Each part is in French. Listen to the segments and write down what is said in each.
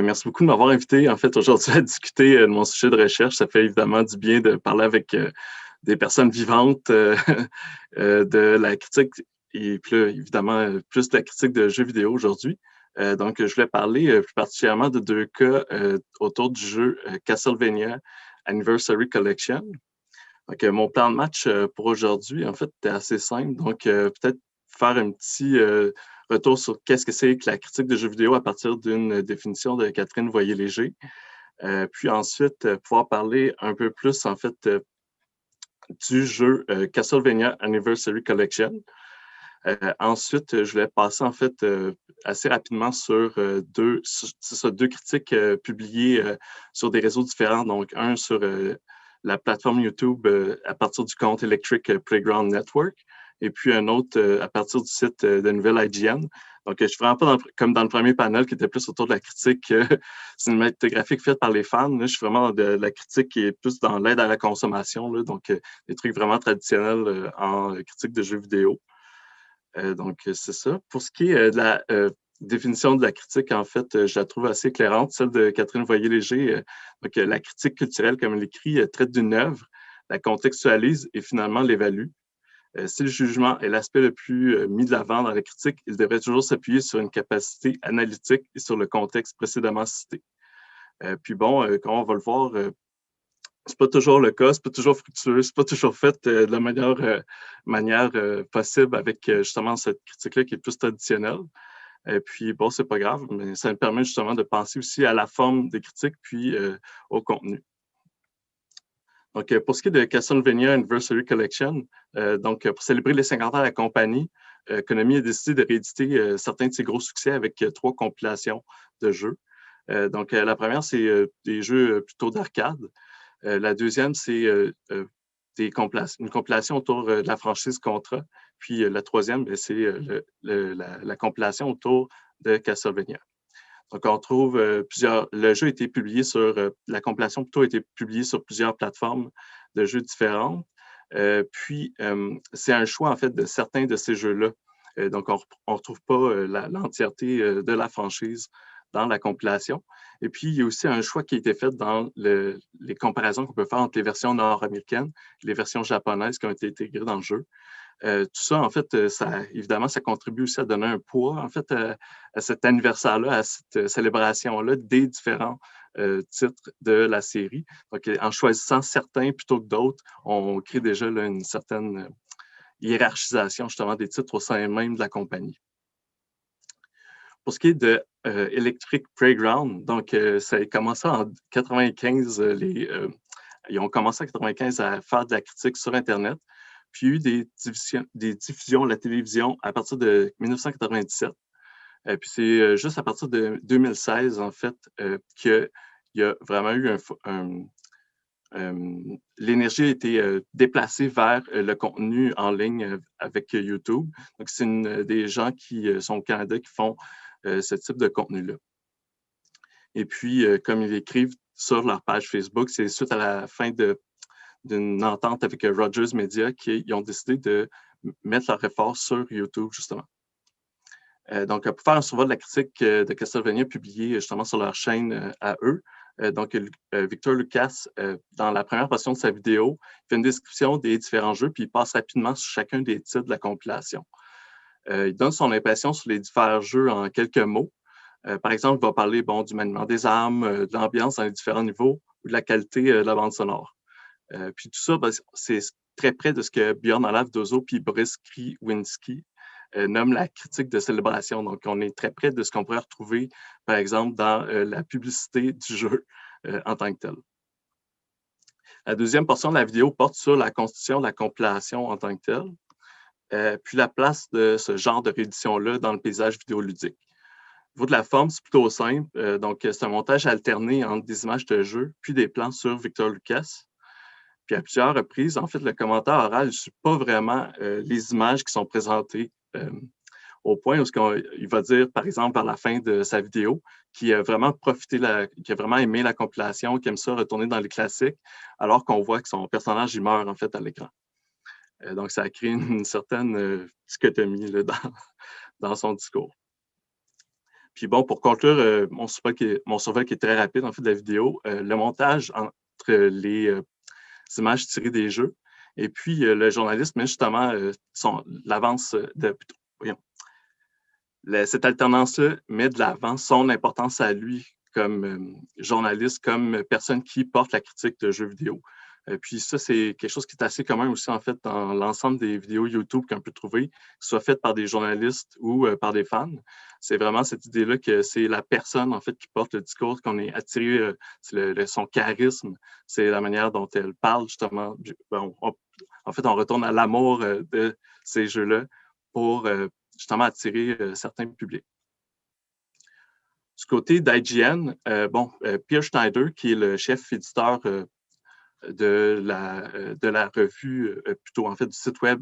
merci beaucoup de m'avoir invité, en fait, aujourd'hui à discuter de mon sujet de recherche. Ça fait évidemment du bien de parler avec des personnes vivantes de la critique et puis là, évidemment, plus de la critique de jeux vidéo aujourd'hui. Donc, je voulais parler plus particulièrement de deux cas autour du jeu Castlevania Anniversary Collection. Donc, mon plan de match pour aujourd'hui, en fait, était assez simple. Donc, peut-être faire un petit retour sur qu'est-ce que c'est que la critique de jeux vidéo à partir d'une définition de Catherine Voyer-Léger. Puis ensuite, pouvoir parler un peu plus, en fait, du jeu Castlevania Anniversary Collection. Ensuite, je voulais passer, en fait, assez rapidement sur deux critiques publiées sur des réseaux différents. Donc, un sur la plateforme YouTube à partir du compte Electric Playground Network, et puis un autre à partir du site de Nouvelle IGN. Donc, je suis vraiment pas comme dans le premier panel qui était plus autour de la critique cinématographique faite par les fans. Là, je suis vraiment dans de la critique qui est plus dans l'aide à la consommation, là, donc des trucs vraiment traditionnels en critique de jeux vidéo. Donc, c'est ça. Pour ce qui est de la définition de la critique, en fait, je la trouve assez éclairante, celle de Catherine Voyer-Léger. Donc, la critique culturelle, comme elle l'écrit, traite d'une œuvre, la contextualise et finalement l'évalue. Si le jugement est l'aspect le plus mis de l'avant dans la critique, il devrait toujours s'appuyer sur une capacité analytique et sur le contexte précédemment cité. Puis bon, comme on va le voir, c'est pas toujours le cas, c'est pas toujours fructueux, c'est pas toujours fait de la meilleure manière possible avec justement cette critique-là qui est plus traditionnelle. Et puis, bon, c'est pas grave, mais ça me permet justement de penser aussi à la forme des critiques puis au contenu. Donc, pour ce qui est de Castlevania Anniversary Collection, donc pour célébrer les 50 ans de la compagnie, Konami a décidé de rééditer certains de ses gros succès avec 3 compilations de jeux. Donc, la première, c'est des jeux plutôt d'arcade. La deuxième, c'est une compilation autour de la franchise Contra. Puis la troisième, c'est la compilation autour de Castlevania. Donc, on trouve le jeu a été publié sur, la compilation plutôt a été publiée sur plusieurs plateformes de jeux différentes. Puis, c'est un choix, en fait, de certains de ces jeux-là. Donc, on ne retrouve pas l'entièreté de la franchise dans la compilation. Et puis, il y a aussi un choix qui a été fait dans les comparaisons qu'on peut faire entre les versions nord-américaines et les versions japonaises qui ont été intégrées dans le jeu. Tout ça, en fait, évidemment, ça contribue aussi à donner un poids, en fait, à cet anniversaire-là, à cette célébration-là des différents titres de la série. Donc, en choisissant certains plutôt que d'autres, on crée déjà là, une certaine hiérarchisation, justement, des titres au sein même de la compagnie. Pour ce qui est de Electric Playground, donc ça a commencé en 95, ils ont commencé en 95 à faire de la critique sur Internet. Puis il y a eu des diffusions à la télévision à partir de 1997. Puis c'est juste à partir de 2016, en fait, qu'il y a vraiment eu l'énergie a été déplacée vers le contenu en ligne avec YouTube. Donc, c'est des gens qui sont au Canada qui font ce type de contenu-là. Et puis, comme ils écrivent sur leur page Facebook, c'est suite à la fin d'une entente avec Rogers Media qu'ils ont décidé de mettre leur effort sur YouTube, justement. Donc, pour faire un survol de la critique de Castlevania publiée justement sur leur chaîne à eux, donc Victor Lucas, dans la première portion de sa vidéo, il fait une description des différents jeux, puis il passe rapidement sur chacun des titres de la compilation. Il donne son impression sur les différents jeux en quelques mots. Par exemple, il va parler du maniement des armes, de l'ambiance dans les différents niveaux ou de la qualité de la bande sonore. Puis tout ça, c'est très près de ce que Björn Olav-Dozo puis Boris Kriwinski nomment la critique de célébration. Donc, on est très près de ce qu'on pourrait retrouver, par exemple, dans la publicité du jeu en tant que tel. La deuxième portion de la vidéo porte sur la constitution de la compilation en tant que telle, puis la place de ce genre de réédition-là dans le paysage vidéoludique. Au niveau de la forme, c'est plutôt simple. Donc, c'est un montage alterné entre des images de jeu puis des plans sur Victor Lucas. Puis à plusieurs reprises, en fait, le commentaire oral ne suit pas vraiment les images qui sont présentées au point où il va dire, par exemple, vers la fin de sa vidéo, qu'il a vraiment qu'il a vraiment aimé la compilation, qu'il aime ça retourner dans les classiques, alors qu'on voit que son personnage, il meurt en fait à l'écran. Donc, ça a créé une certaine dichotomie là, dans son discours. Puis bon, pour conclure mon survol qui est très rapide, en fait, de la vidéo, le montage entre les images tirées des jeux et puis le journaliste met justement l'avance de... Voyons, cette alternance-là met de l'avant son importance à lui comme journaliste, comme personne qui porte la critique de jeux vidéo. Puis ça, c'est quelque chose qui est assez commun aussi, en fait, dans l'ensemble des vidéos YouTube qu'on peut trouver, que ce soit faites par des journalistes ou par des fans. C'est vraiment cette idée-là que c'est la personne, en fait, qui porte le discours, qu'on est attiré, c'est son charisme, c'est la manière dont elle parle, justement. En fait, on retourne à l'amour de ces jeux-là pour justement attirer certains publics. Du côté d'IGN, Peer Schneider, qui est le chef éditeur de la revue, plutôt en fait du site web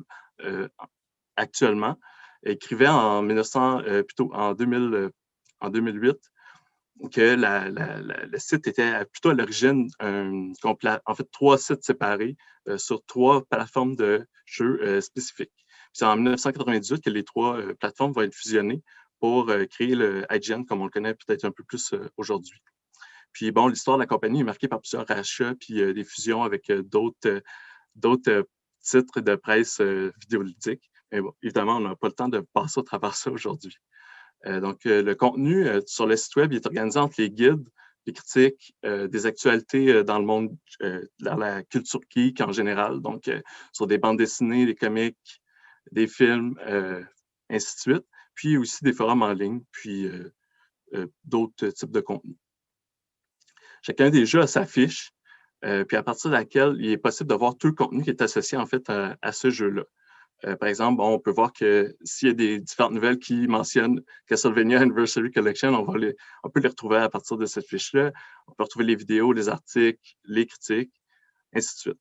actuellement, écrivait en 2008 que le site était plutôt à l'origine en fait 3 sites séparés sur 3 plateformes de jeux spécifiques. C'est en 1998 que les 3 plateformes vont être fusionnées pour créer le IGN comme on le connaît peut-être un peu plus aujourd'hui. Puis bon, l'histoire de la compagnie est marquée par plusieurs rachats puis des fusions avec d'autres titres de presse vidéoludique. Mais bon, évidemment, on n'a pas le temps de passer au travers ça aujourd'hui. Donc, le contenu sur le site web est organisé entre les guides, les critiques, des actualités dans le monde, dans la culture geek en général, donc sur des bandes dessinées, des comics, des films, ainsi de suite, puis aussi des forums en ligne, puis d'autres types de contenus. Chacun des jeux a sa fiche, puis à partir de laquelle il est possible de voir tout le contenu qui est associé en fait à ce jeu-là. Par exemple, on peut voir que s'il y a des différentes nouvelles qui mentionnent Castlevania Anniversary Collection, on peut les retrouver à partir de cette fiche-là. On peut retrouver les vidéos, les articles, les critiques, ainsi de suite.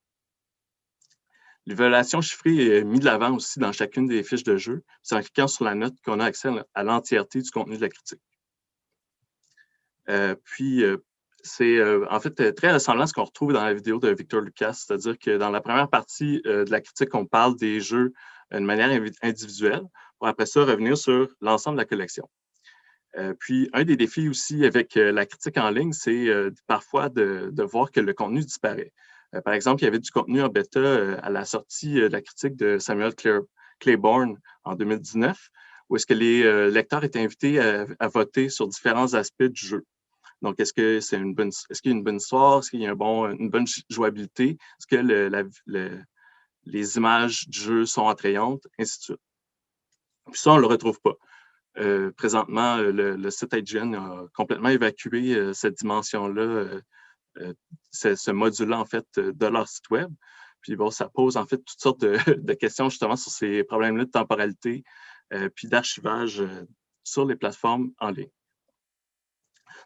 L'évaluation chiffrée est mise de l'avant aussi dans chacune des fiches de jeu. C'est en cliquant sur la note qu'on a accès à l'entièreté du contenu de la critique. C'est en fait très ressemblant à ce qu'on retrouve dans la vidéo de Victor Lucas, c'est-à-dire que dans la première partie de la critique, on parle des jeux de manière individuelle, pour après ça revenir sur l'ensemble de la collection. Puis, un des défis aussi avec la critique en ligne, c'est parfois de voir que le contenu disparaît. Par exemple, il y avait du contenu en bêta à la sortie de la critique de Samuel Claiborne en 2019, où est-ce que les lecteurs étaient invités à voter sur différents aspects du jeu. Donc, est-ce qu'il y a une bonne histoire? Est-ce qu'il y a une bonne jouabilité? Est-ce que les images du jeu sont attrayantes? Ainsi de suite. Puis ça, on ne le retrouve pas. Présentement, le site IGN a complètement évacué cette dimension-là, ce module-là, en fait, de leur site web. Puis bon, ça pose en fait toutes sortes de questions justement sur ces problèmes-là de temporalité, puis d'archivage sur les plateformes en ligne.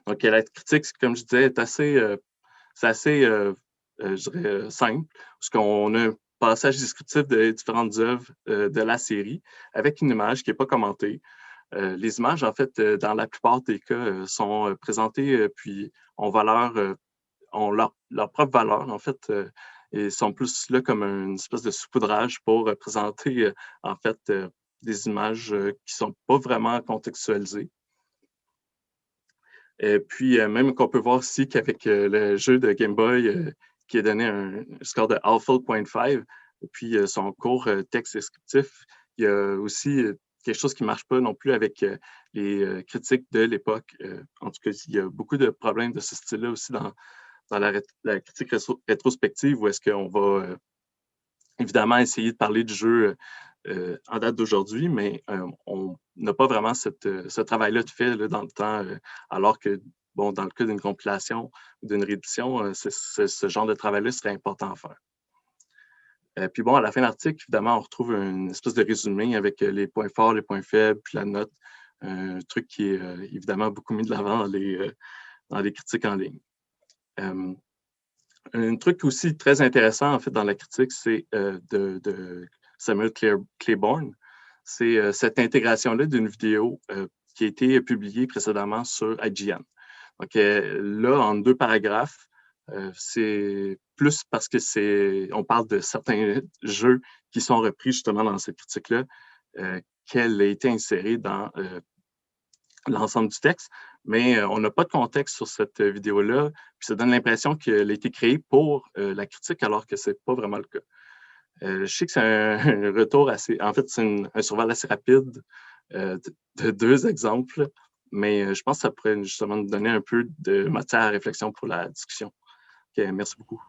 Donc, la critique, comme je disais, c'est assez, je dirais, simple, parce qu'on a un passage descriptif des différentes œuvres de la série avec une image qui n'est pas commentée. Les images, en fait, dans la plupart des cas, sont présentées puis ont leur propre valeur, en fait, et sont plus là comme une espèce de saupoudrage pour présenter, en fait, des images qui ne sont pas vraiment contextualisées. Puis, même qu'on peut voir aussi qu'avec le jeu de Game Boy qui a donné un score de Alpha 0.5, puis son court texte descriptif, il y a aussi quelque chose qui ne marche pas non plus avec les critiques de l'époque. En tout cas, il y a beaucoup de problèmes de ce style-là aussi dans la critique rétrospective, où est-ce qu'on va évidemment essayer de parler du jeu en date d'aujourd'hui, mais on n'a pas vraiment ce travail-là de fait là, dans le temps, alors que, bon, dans le cas d'une compilation ou d'une réédition, ce genre de travail-là serait important à faire. Puis bon, à la fin de l'article, évidemment, on retrouve une espèce de résumé avec les points forts, les points faibles, puis la note, un truc qui est évidemment beaucoup mis de l'avant dans les critiques en ligne. Un truc aussi très intéressant, en fait, dans la critique, c'est de Samuel Claiborne, c'est cette intégration-là d'une vidéo qui a été publiée précédemment sur IGN. Donc là, en 2 paragraphes, c'est plus parce que on parle de certains jeux qui sont repris justement dans cette critique-là, qu'elle a été insérée dans l'ensemble du texte, mais on n'a pas de contexte sur cette vidéo-là, puis ça donne l'impression qu'elle a été créée pour la critique, alors que c'est pas vraiment le cas. Je sais que c'est un retour assez... En fait, c'est un survol assez rapide de 2 exemples, mais je pense que ça pourrait justement nous donner un peu de matière à réflexion pour la discussion. OK, merci beaucoup.